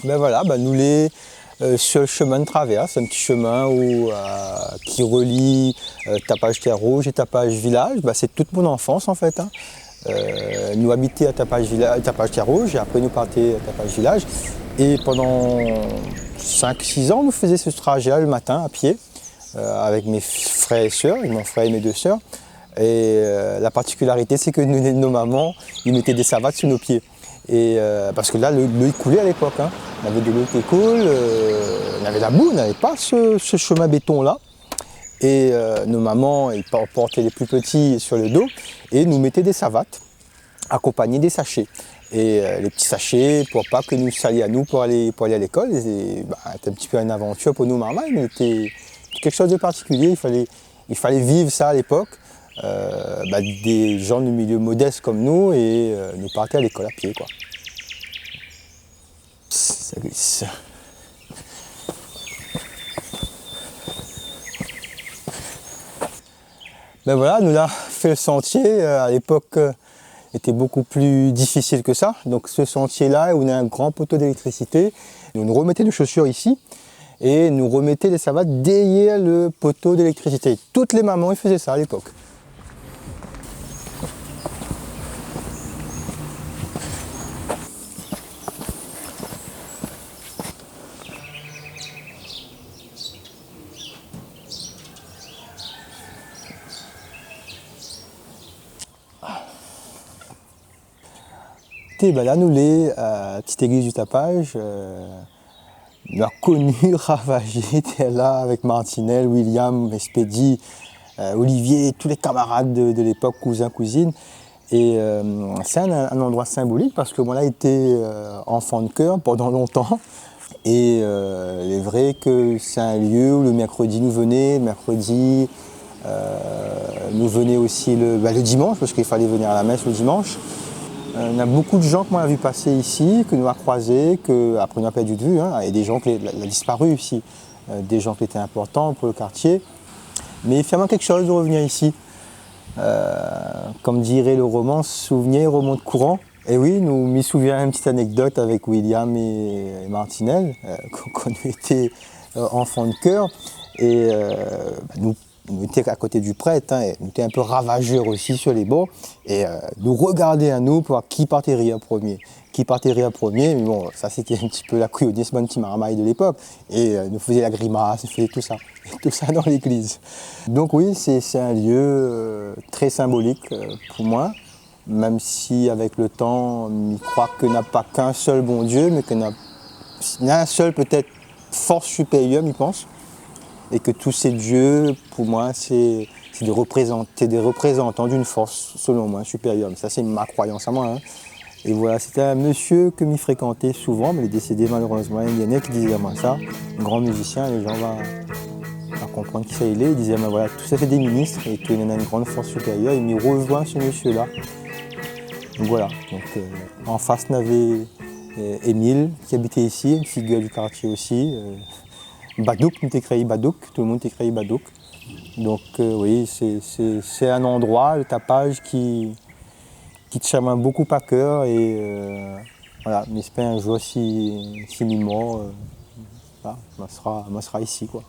Ben voilà, ben nous sur le chemin de traverse, un petit chemin qui relie Tapage-Terre-Rouge et Tapage-Village, ben c'est toute mon enfance en fait. Hein. Nous habitions à Tapage-Terre-Rouge et après nous partions à Tapage-Village. Et pendant 5-6 ans, nous faisions ce trajet le matin à pied avec mes frères et sœurs, avec mon frère et mes 2 sœurs. Et la particularité, c'est que nos mamans, ils mettaient des savates sur nos pieds. Et parce que là, l'eau coulait à l'époque. Hein. On avait de l'eau qui coule, on avait la boue, on n'avait pas ce chemin béton-là. Et nos mamans, ils portaient les plus petits sur le dos et nous mettaient des savates accompagnées des sachets. Et les petits sachets, pour pas que nous salions à nous pour aller à l'école, c'était un petit peu une aventure pour nous, marmailles, mais c'était quelque chose de particulier. Il fallait vivre ça à l'époque. Des gens du milieu modeste comme nous et nous partions à l'école à pied, quoi. Ça glisse. Ben voilà, nous avons fait le sentier. À l'époque, était beaucoup plus difficile que ça. Donc ce sentier-là, où on a un grand poteau d'électricité, nous remettions les chaussures ici et nous remettions les savates derrière le poteau d'électricité. Toutes les mamans, ils faisaient ça à l'époque. Ben là, nous, petite église du Tapage, on a connu, ravagé, était là avec Martinel, William, Espédie, Olivier, tous les camarades de l'époque, cousins, cousines. Et c'est un endroit symbolique parce que moi, là, j'étais enfant de chœur pendant longtemps. Et il est vrai que c'est un lieu où le mercredi nous venait, nous venait aussi le dimanche, parce qu'il fallait venir à la messe le dimanche. On a beaucoup de gens que moi on a vu passer ici, que nous a croisés, qu'après on a perdu de vue. Hein. Il y a des gens qui ont disparu ici, des gens qui étaient importants pour le quartier. Mais il fait vraiment quelque chose de revenir ici. Comme dirait le roman, souvenir remonte courant. Et oui, nous m'y souviens une petite anecdote avec William et Martinel, quand nous étions enfants de chœur. Et nous étions à côté du prêtre, hein, et nous étions un peu ravageurs aussi sur les bords. Et nous regardaient à nous pour voir qui partait rire premier. Mais bon, ça c'était un petit peu la couillonnisme anti-marmaille de l'époque. Et nous faisions la grimace, nous faisions tout ça. Et tout ça dans l'église. Donc oui, c'est un lieu très symbolique pour moi. Même si avec le temps, on croit qu'il n'y a pas qu'un seul bon Dieu, mais qu'il y a un seul peut-être force supérieure, je pense. Et que tous ces dieux, pour moi, c'est des représentants d'une force, selon moi, supérieure. Mais ça, c'est ma croyance à moi. Hein. Et voilà, c'était un monsieur que m'y fréquentais souvent, mais il est décédé malheureusement. Il y en a qui disait à moi ça, un grand musicien, les gens vont comprendre qui ça il est. Il disait, voilà, tout ça fait des ministres et qu'il y en a une grande force supérieure. Il m'y rejoint ce monsieur-là. Donc voilà, en face on avait Émile qui habitait ici, une figure du quartier aussi. Badouk, nous t'écris Badouk, tout le monde t'écrit Badouk. Donc oui, c'est un endroit, le Tapage, qui te tient beaucoup à cœur et voilà, j'espère un jour si mort, voilà, on sera ici quoi.